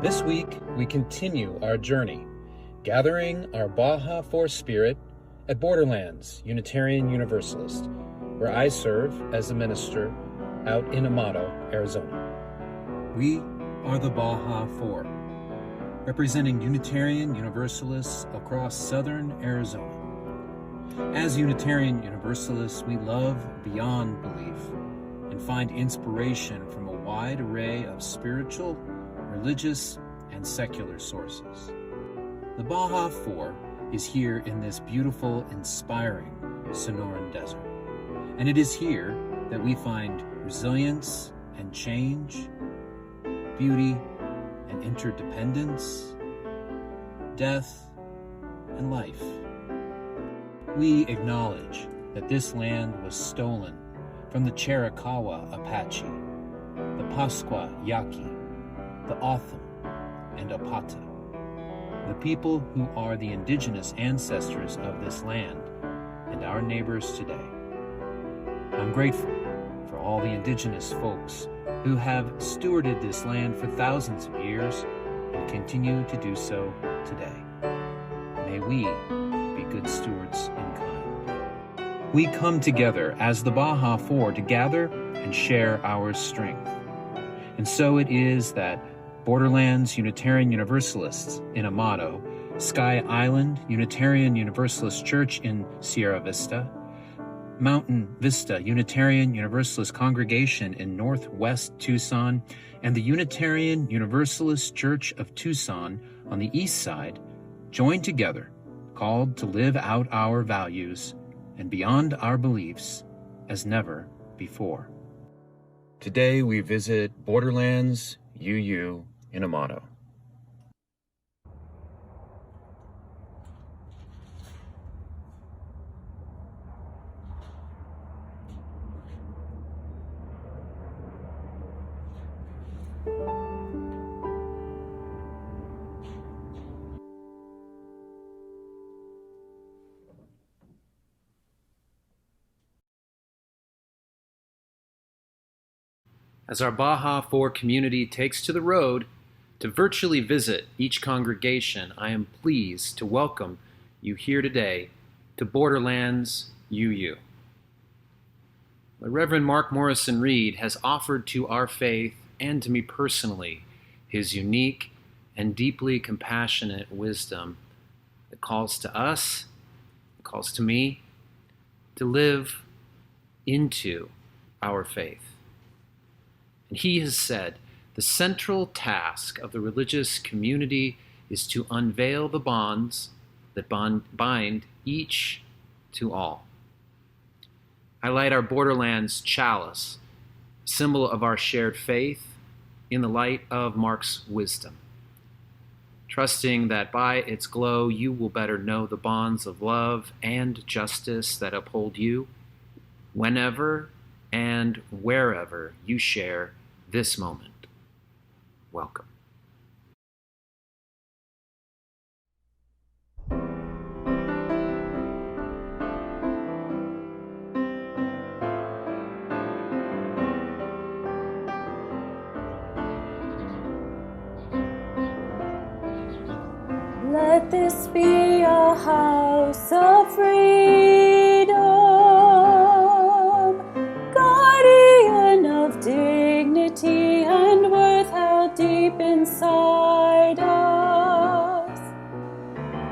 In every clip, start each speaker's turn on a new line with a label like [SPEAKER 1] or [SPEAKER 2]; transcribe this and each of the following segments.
[SPEAKER 1] This week, we continue our journey, gathering our Baja 4 spirit at Borderlands Unitarian Universalist, where I serve as a minister out in Amado, Arizona. We are the Baja 4, representing Unitarian Universalists across southern Arizona. As Unitarian Universalists, we love beyond belief and find inspiration from a wide array of spiritual, religious, and secular sources. The Baja 4 is here in this beautiful, inspiring Sonoran desert. And it is here that we find resilience and change, beauty and interdependence, death and life. We acknowledge that this land was stolen from the Chiricahua Apache, the Pascua Yaqui, the Otham, and Apata, the people who are the indigenous ancestors of this land and our neighbors today. I'm grateful for all the indigenous folks who have stewarded this land for thousands of years and continue to do so today. May we be good stewards in kind. We come together as the Baja 4 to gather and share our strength. And so it is that Borderlands Unitarian Universalists in Amado, Sky Island Unitarian Universalist Church in Sierra Vista, Mountain Vista Unitarian Universalist Congregation in Northwest Tucson, and the Unitarian Universalist Church of Tucson on the east side join together, called to live out our values and beyond our beliefs as never before. Today we visit Borderlands UU in Amado. As our Baja 4 community takes to the road to virtually visit each congregation, I am pleased to welcome you here today to Borderlands UU. The Reverend Mark Morrison Reed has offered to our faith and to me personally his unique and deeply compassionate wisdom that calls to us, that calls to me, to live into our faith. And he has said, the central task of the religious community is to unveil the bonds that bind each to all. I light our Borderlands chalice, symbol of our shared faith, in the light of Mark's wisdom, trusting that by its glow you will better know the bonds of love and justice that uphold you whenever and wherever you share this moment. Welcome.
[SPEAKER 2] Let this be a house of freedom, guardian of dignity and worth held deep inside us.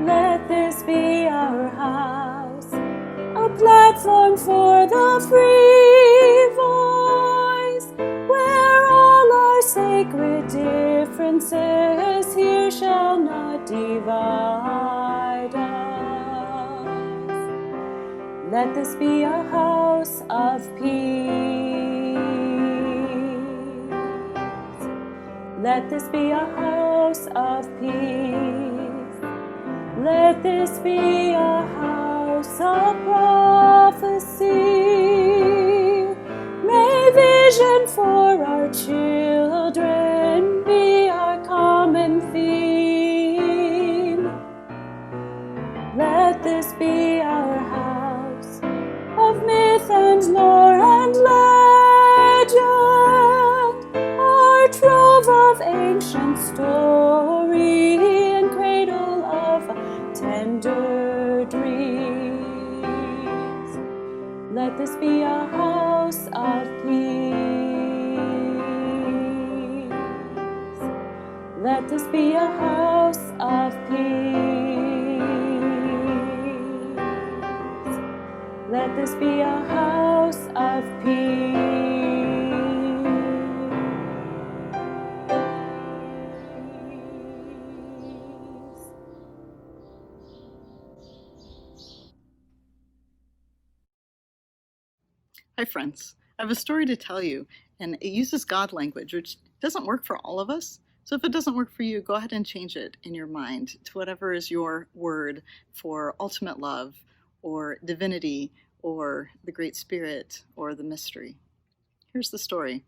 [SPEAKER 2] Let this be our house, a platform for the free voice, where all our sacred differences here shall not divide us. Let this be a house of peace. Let this be a house of peace. Let this be a house of prophecy. May vision for our children be our common theme. Let this be our house of myth and lore and legend, our trove of ancient stories. Let this be a house of peace. Let this be a house of peace. Let this be a house of peace.
[SPEAKER 3] Hi friends, I have a story to tell you, and it uses God language, which doesn't work for all of us. So if it doesn't work for you, go ahead and change it in your mind to whatever is your word for ultimate love, or divinity, or the Great Spirit, or the mystery. Here's the story.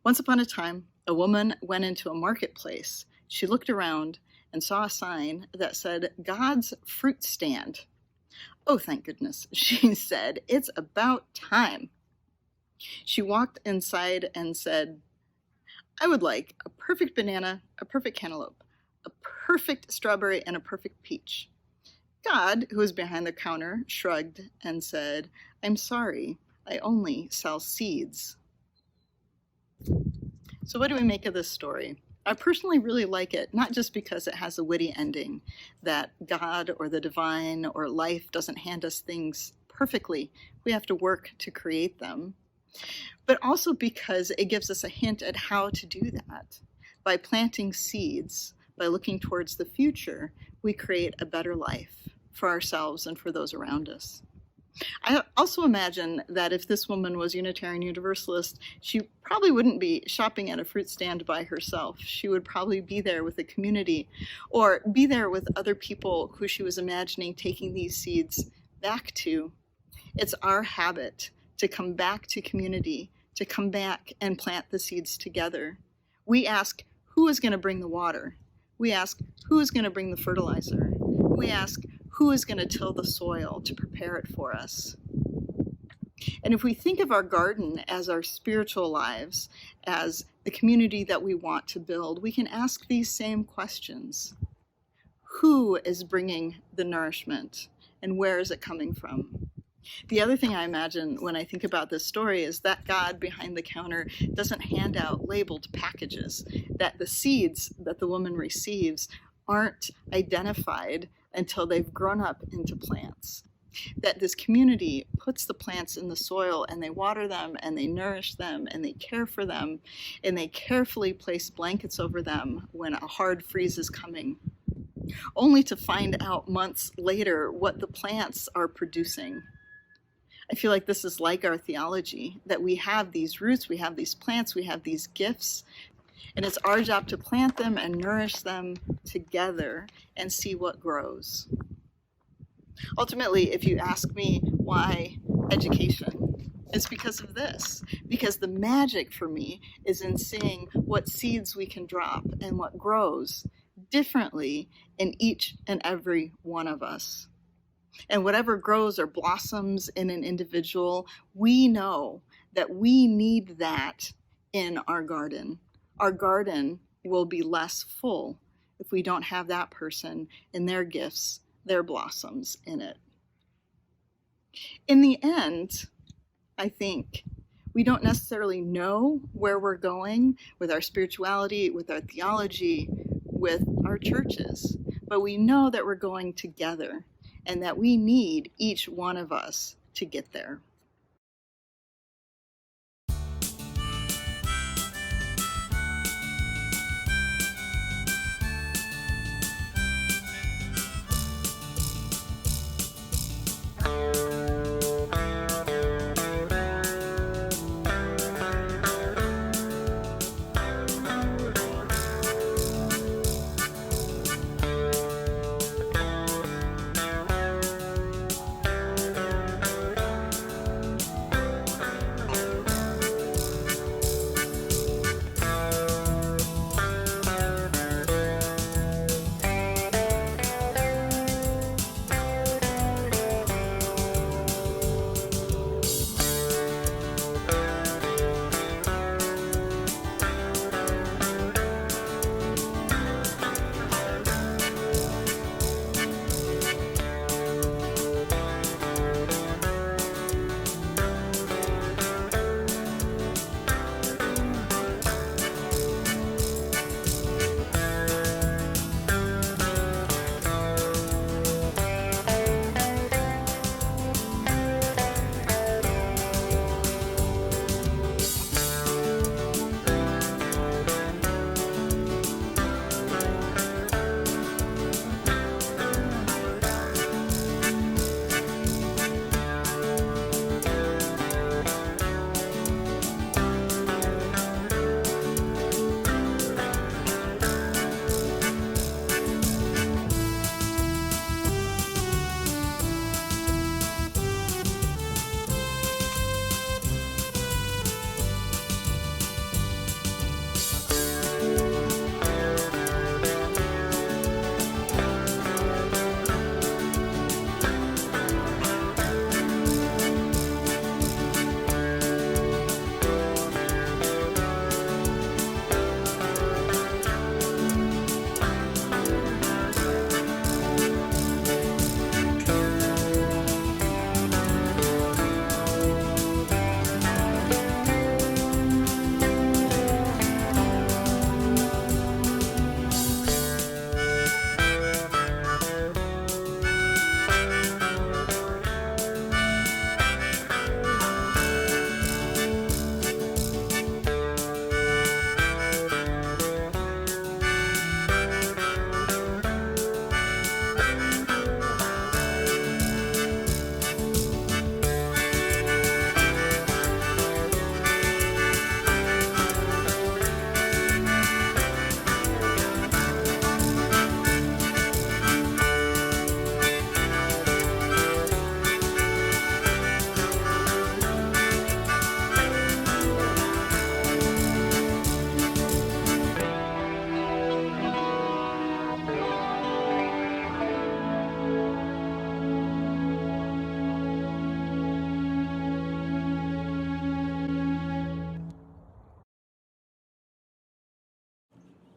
[SPEAKER 3] Once upon a time, a woman went into a marketplace. She looked around and saw a sign that said, "God's fruit stand." "Oh, thank goodness," she said. "It's about time." She walked inside and said, "I would like a perfect banana, a perfect cantaloupe, a perfect strawberry, and a perfect peach." God, who was behind the counter, shrugged and said, "I'm sorry, I only sell seeds." So what do we make of this story? I personally really like it, not just because it has a witty ending, that God or the divine or life doesn't hand us things perfectly. We have to work to create them. But also because it gives us a hint at how to do that. By planting seeds, by looking towards the future, we create a better life for ourselves and for those around us. I also imagine that if this woman was Unitarian Universalist, she probably wouldn't be shopping at a fruit stand by herself. She would probably be there with a community, or be there with other people who she was imagining taking these seeds back to. It's our habit to come back to community, to come back and plant the seeds together. We ask, who is going to bring the water? We ask, who is going to bring the fertilizer? We ask, who is going to till the soil to prepare it for us? And if we think of our garden as our spiritual lives, as the community that we want to build, we can ask these same questions. Who is bringing the nourishment, and where is it coming from? The other thing I imagine when I think about this story is that God behind the counter doesn't hand out labeled packages, that the seeds that the woman receives aren't identified until they've grown up into plants. That this community puts the plants in the soil and they water them and they nourish them and they care for them and they carefully place blankets over them when a hard freeze is coming, only to find out months later what the plants are producing. I feel like this is like our theology, that we have these roots, we have these plants, we have these gifts, and it's our job to plant them and nourish them together and see what grows. Ultimately, if you ask me why education, it's because of this. Because the magic for me is in seeing what seeds we can drop and what grows differently in each and every one of us. And whatever grows or blossoms in an individual, we know that we need that in our garden. Our garden will be less full if we don't have that person and their gifts, their blossoms in it. In the end, I think we don't necessarily know where we're going with our spirituality, with our theology, with our churches, but we know that we're going together and that we need each one of us to get there.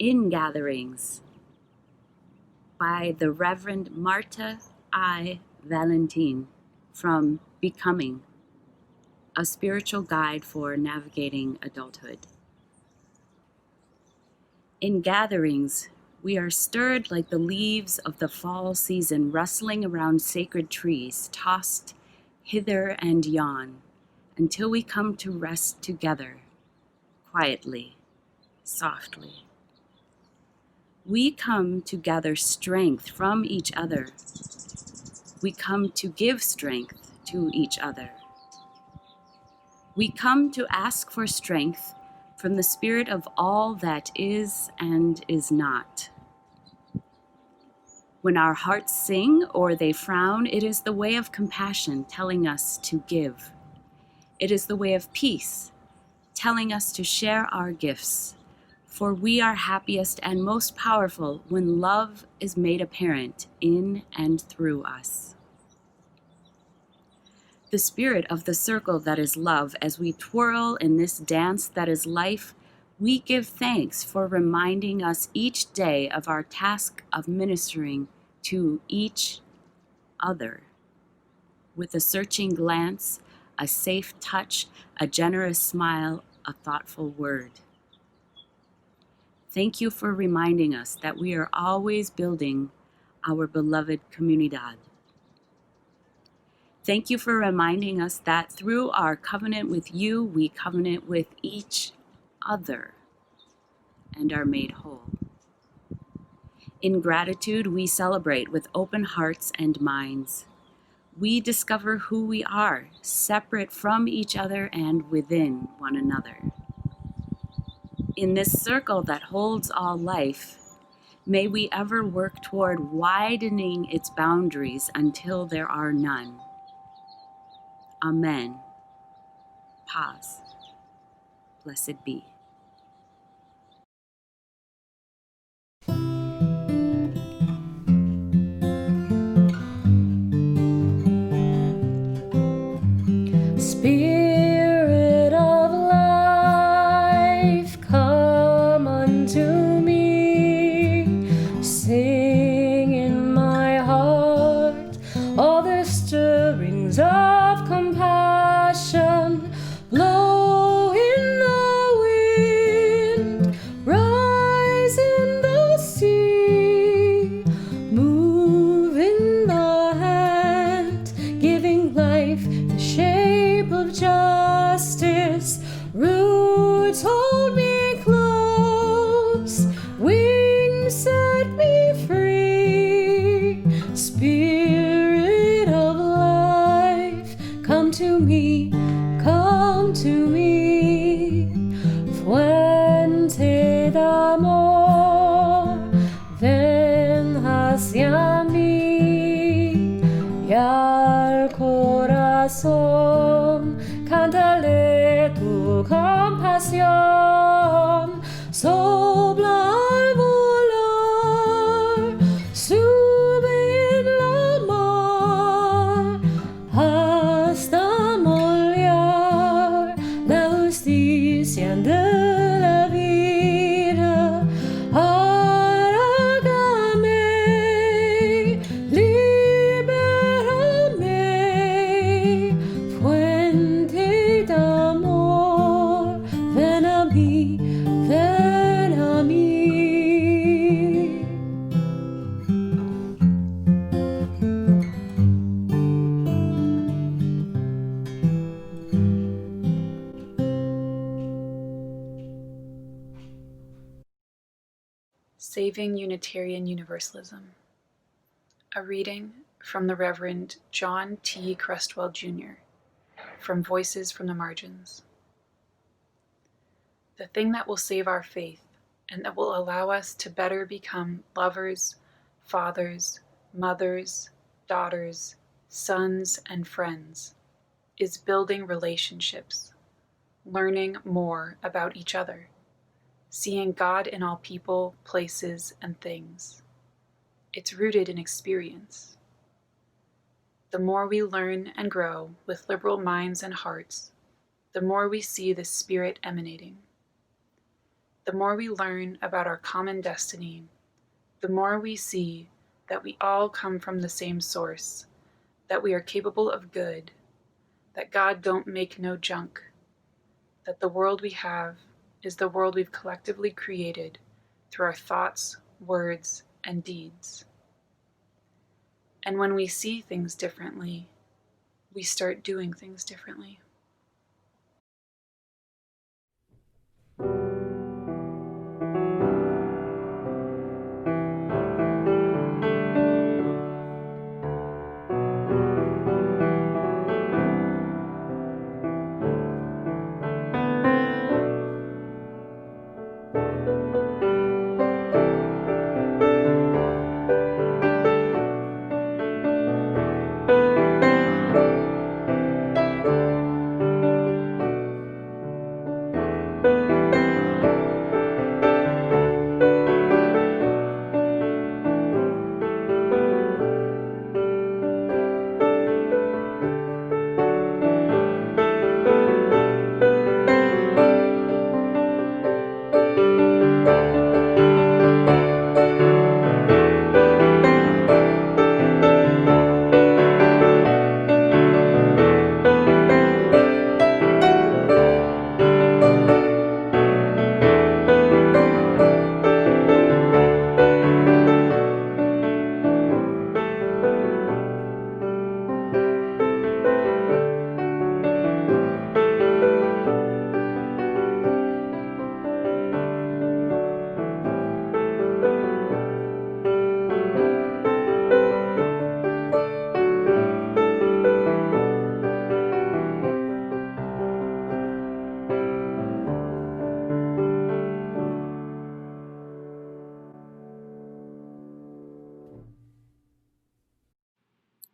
[SPEAKER 2] In Gatherings by the Reverend Marta I. Valentin from Becoming, a spiritual guide for navigating adulthood. In gatherings, we are stirred like the leaves of the fall season rustling around sacred trees, tossed hither and yon, until we come to rest together, quietly, softly. We come to gather strength from each other. We come to give strength to each other. We come to ask for strength from the spirit of all that is and is not. When our hearts sing or they frown, it is the way of compassion telling us to give. It is the way of peace telling us to share our gifts, for we are happiest and most powerful when love is made apparent in and through us. The spirit of the circle that is love, as we twirl in this dance that is life, we give thanks for reminding us each day of our task of ministering to each other. With a searching glance, a safe touch, a generous smile, a thoughtful word. Thank you for reminding us that we are always building our beloved comunidad. Thank you for reminding us that through our covenant with you, we covenant with each other and are made whole. In gratitude, we celebrate with open hearts and minds. We discover who we are, separate from each other and within one another. In this circle that holds all life, may we ever work toward widening its boundaries until there are none. Amen. Paz. Blessed be.
[SPEAKER 4] Spirit of life, come unto me. Sing in my heart all the stirrings of compassion. Blow in the wind, rise in the sea, move in the hand, giving life the shape of justice. Roots hold me close, wings set me free. Spirit of life, come to me, come to me. Fuente de amor, ven hacia mí y al corazón cántale tu compasión. Sopla al volar, sube en la mar, hasta moldear la justicia de la vida. Hágame, libérame, fuente de amor, ven a mí, ven a mí.
[SPEAKER 5] Saving Unitarian Universalism. A reading from the Reverend John T. Crestwell, Jr., from Voices from the Margins. The thing that will save our faith and that will allow us to better become lovers, fathers, mothers, daughters, sons, and friends is building relationships, learning more about each other, seeing God in all people, places, and things. It's rooted in experience. The more we learn and grow with liberal minds and hearts, the more we see the Spirit emanating. the more we learn about our common destiny, the more we see that we all come from the same source, that we are capable of good, that God don't make no junk, that the world we have is the world we've collectively created through our thoughts, words, and deeds. And when we see things differently, we start doing things differently.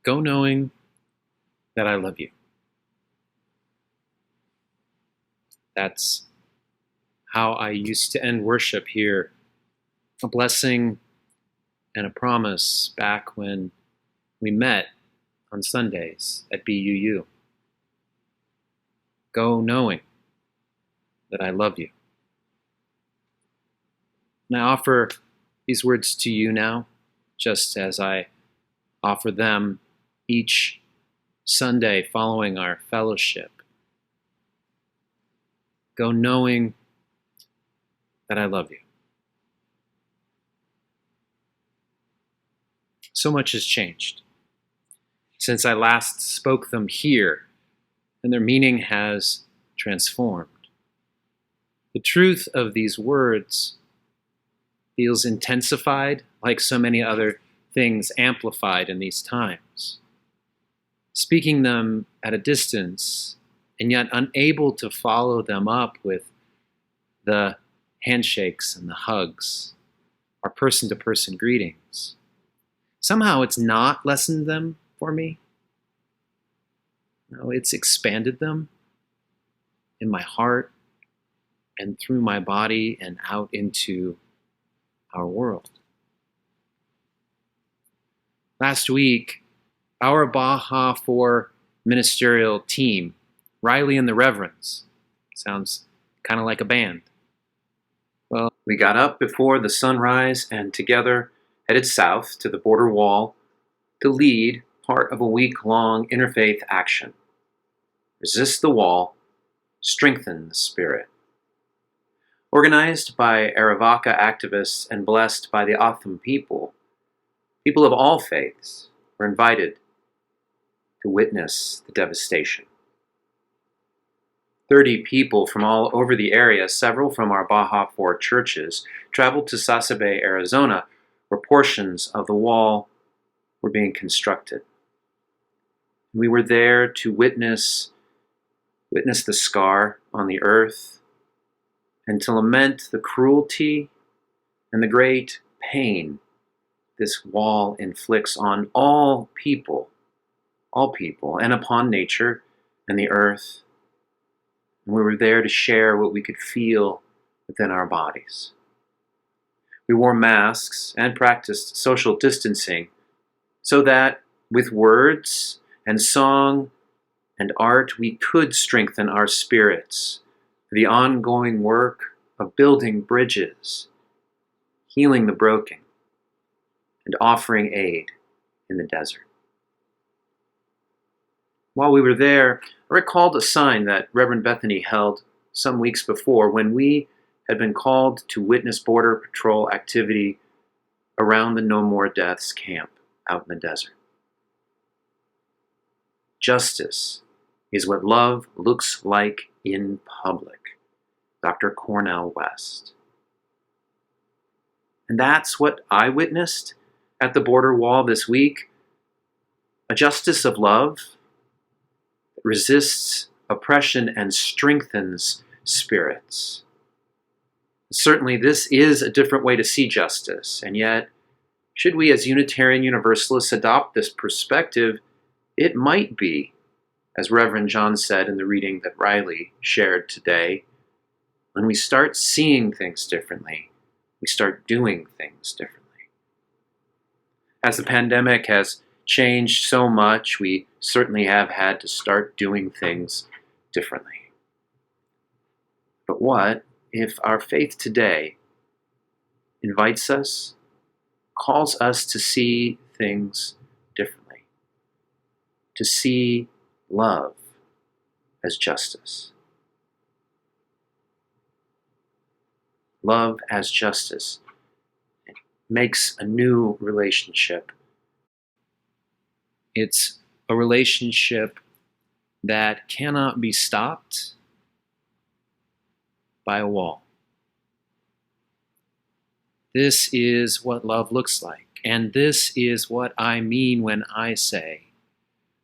[SPEAKER 1] Go knowing that I love you. That's how I used to end worship here. A blessing and a promise back when we met on Sundays at BUU. Go knowing that I love you. And I offer these words to you now, just as I offer them each Sunday following our fellowship. Go knowing that I love you. So much has changed since I last spoke them here, and their meaning has transformed. The truth of these words feels intensified, like so many other things amplified in these times. Speaking them at a distance, and yet unable to follow them up with the handshakes and the hugs, our person-to-person greetings. Somehow it's not lessened them for me. No, it's expanded them in my heart and through my body and out into our world. Last week, our Baja 4 ministerial team, Riley and the Reverends, sounds kind of like a band. Well, we got up before the sunrise and together headed south to the border wall to lead part of a week-long interfaith action. Resist the wall, strengthen the spirit. Organized by Arawaka activists and blessed by the Otham people of all faiths were invited to witness the devastation. 30 people from all over the area, several from our Baja 4 churches, traveled to Sasabe, Arizona, where portions of the wall were being constructed. We were there to witness the scar on the earth and to lament the cruelty and the great pain this wall inflicts on all people, and upon nature and the earth. And we were there to share what we could feel within our bodies. We wore masks and practiced social distancing so that with words and song and art we could strengthen our spirits for the ongoing work of building bridges, healing the broken, and offering aid in the desert. While we were there, I recalled a sign that Reverend Bethany held some weeks before when we had been called to witness Border Patrol activity around the No More Deaths camp out in the desert. Justice is what love looks like in public, Dr. Cornell West. And that's what I witnessed at the border wall this week, a justice of love that resists oppression and strengthens spirits. Certainly, this is a different way to see justice, and yet, should we as Unitarian Universalists adopt this perspective, it might be, as Reverend John said in the reading that Riley shared today, when we start seeing things differently, we start doing things differently. As the pandemic has changed so much, we certainly have had to start doing things differently. But what if our faith today invites us, calls us to see things differently, to see love as justice? Love as justice. It makes a new relationship. It's a relationship that cannot be stopped by a wall. This is what love looks like, and this is what I mean when I say,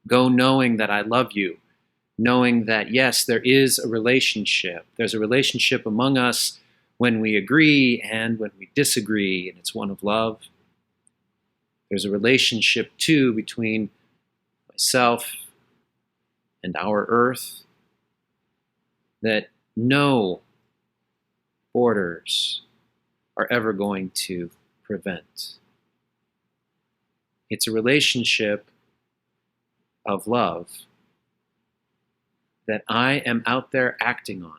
[SPEAKER 1] go knowing that I love you, knowing that yes, there is a relationship. There's a relationship among us when we agree and when we disagree, and it's one of love. There's a relationship, too, between myself and our earth that no borders are ever going to prevent. It's a relationship of love that I am out there acting on,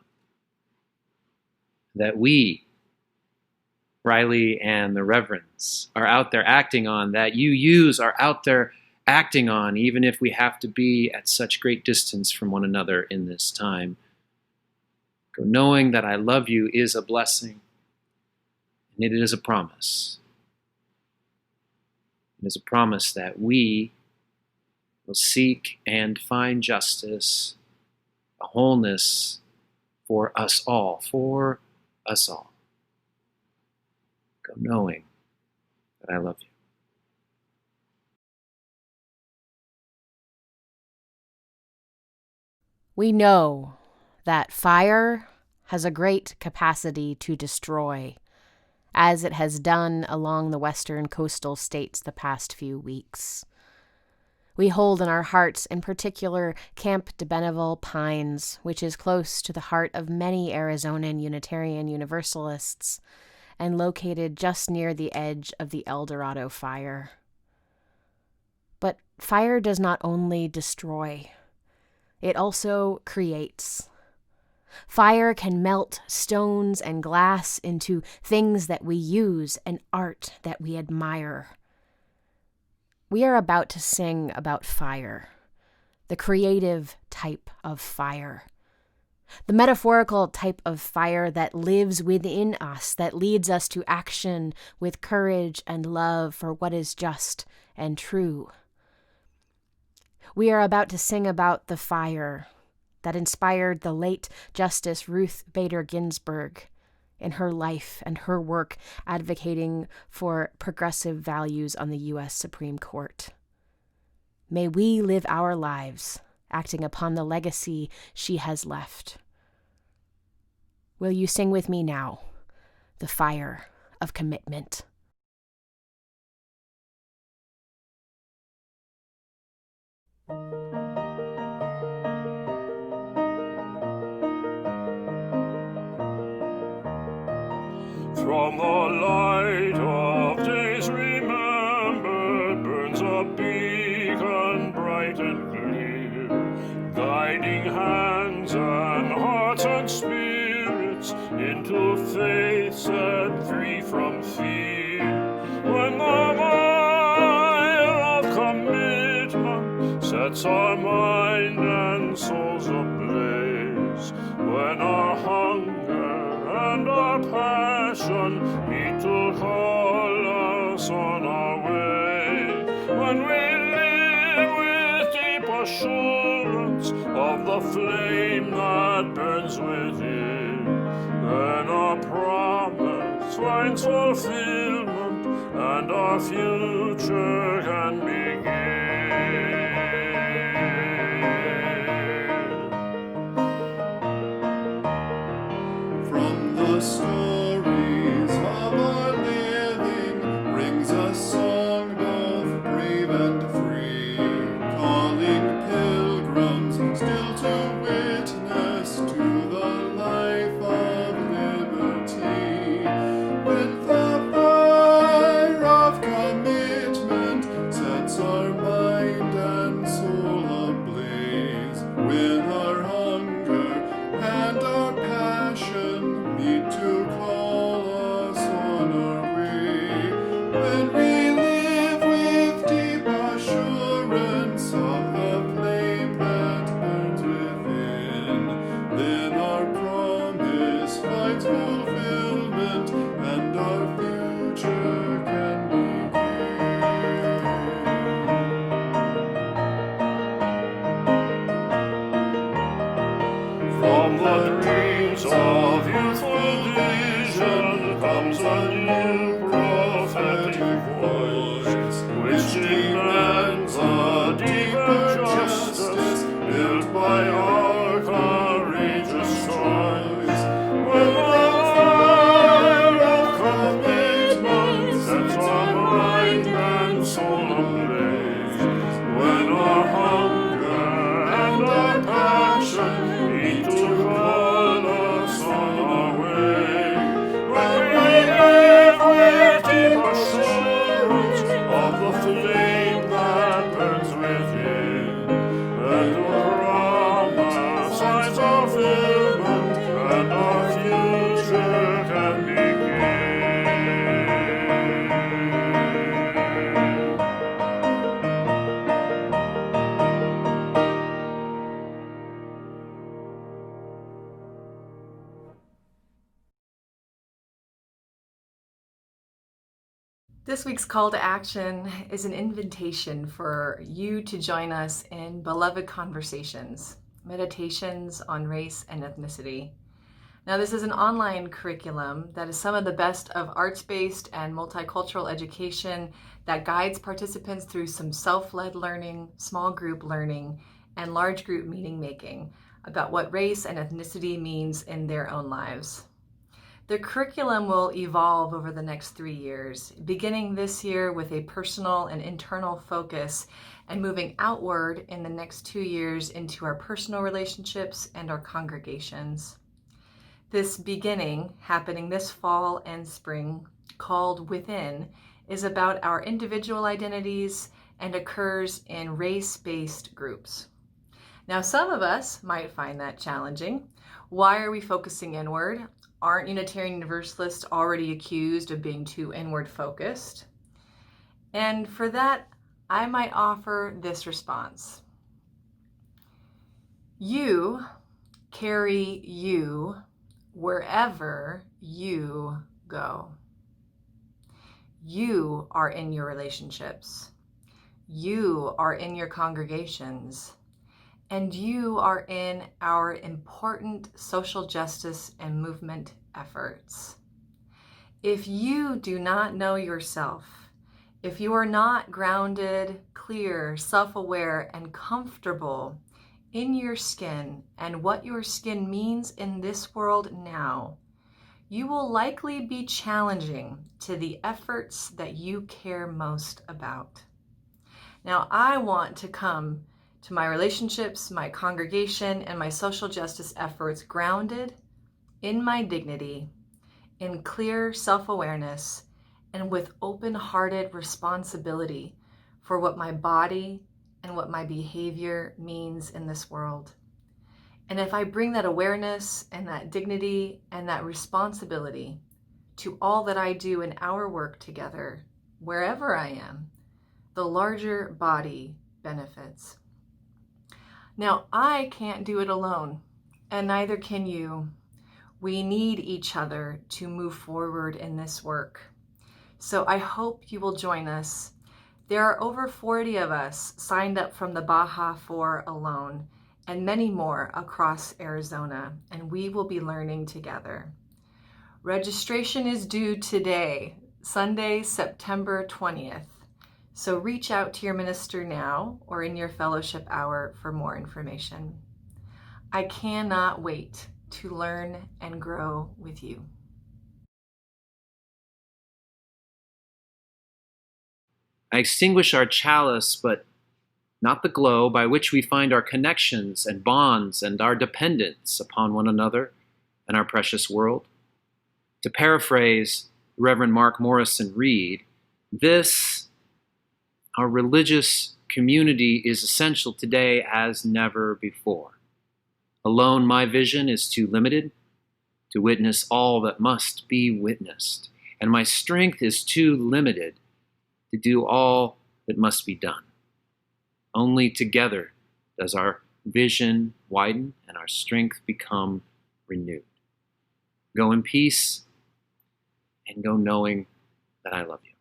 [SPEAKER 1] that we, Riley and the Reverends, are out there acting on, that you are out there acting on, even if we have to be at such great distance from one another in this time. Go knowing that I love you is a blessing, and it is a promise. It is a promise that we will seek and find justice, a wholeness for us all, for us all. Go knowing that I love you.
[SPEAKER 4] We know that fire has a great capacity to destroy, as it has done along the western coastal states the past few weeks. We hold in our hearts, in particular, Camp de Benneville Pines, which is close to the heart of many Arizonan Unitarian Universalists and located just near the edge of the El Dorado fire. But fire does not only destroy, it also creates. Fire can melt stones and glass into things that we use and art that we admire. We are about to sing about fire, the creative type of fire, the metaphorical type of fire that lives within us, that leads us to action with courage and love for what is just and true. We are about to sing about the fire that inspired the late Justice Ruth Bader Ginsburg in her life and her work advocating for progressive values on the U.S. Supreme Court. May we live our lives acting upon the legacy she has left. Will you sing with me now, the fire of commitment?
[SPEAKER 6] From the light of days remembered burns a beacon bright and clear, guiding hands and hearts and spirits into sets our mind and souls ablaze. When our hunger and our passion meet to call us on our way. When we live with deep assurance of the flame that burns within, then our promise finds fulfillment and our future can begin.
[SPEAKER 7] From the stories of our living rings a song both brave and free, calling pilgrims still to witness to the life of liberty. With the fire of commitment sets our mind and soul ablaze. When our hunger and our passion meet to call us on our way. When we live with deep assurance of the flame that burns within, then our promise finds fulfillment and our future can begin.
[SPEAKER 6] From the dreams of youthful vision comes a new prophetic voice, which demands a deeper justice built by our courageous choice. When the fire of commitment sets our mind and soul ablaze, when our hunger and our passion meet to call us on our way. When we live with deep assurance of the flame that burns within, and the promise finds fulfillment and our future can begin.
[SPEAKER 8] This week's call to action is an invitation for you to join us in Beloved Conversations, Meditations on Race and Ethnicity. Now, this is an online curriculum that is some of the best of arts-based and multicultural education that guides participants through some self-led learning, small group learning, and large group meaning making about what race and ethnicity means in their own lives. The curriculum will evolve over the next 3 years, beginning this year with a personal and internal focus and moving outward in the next 2 years into our personal relationships and our congregations. This beginning, happening this fall and spring, called Within, is about our individual identities and occurs in race-based groups. Now, some of us might find that challenging. Why are we focusing inward? Aren't Unitarian Universalists already accused of being too inward focused? And for that, I might offer this response. You carry you wherever you go. You are in your relationships. You are in your congregations. And you are in our important social justice and movement efforts. If you do not know yourself, if you are not grounded, clear, self-aware, and comfortable in your skin and what your skin means in this world now, you will likely be challenging to the efforts that you care most about. Now, I want to come to my relationships, my congregation, and my social justice efforts grounded in my dignity, in clear self-awareness, and with open-hearted responsibility for what my body and what my behavior means in this world. And if I bring that awareness and that dignity and that responsibility to all that I do in our work together, wherever I am, the larger body benefits. Now, I can't do it alone, and neither can you. We need each other to move forward in this work. So I hope you will join us. There are over 40 of us signed up from the Baja 4 alone, and many more across Arizona, and we will be learning together. Registration is due today, Sunday, September 20th. So reach out to your minister now or in your fellowship hour for more information. I cannot wait to learn and grow with you.
[SPEAKER 1] I extinguish our chalice, but not the glow by which we find our connections and bonds and our dependence upon one another and our precious world. To paraphrase Reverend Mark Morrison Reed, this, our religious community, is essential today as never before. Alone, my vision is too limited to witness all that must be witnessed, and my strength is too limited to do all that must be done. Only together does our vision widen and our strength become renewed. Go in peace and go knowing that I love you.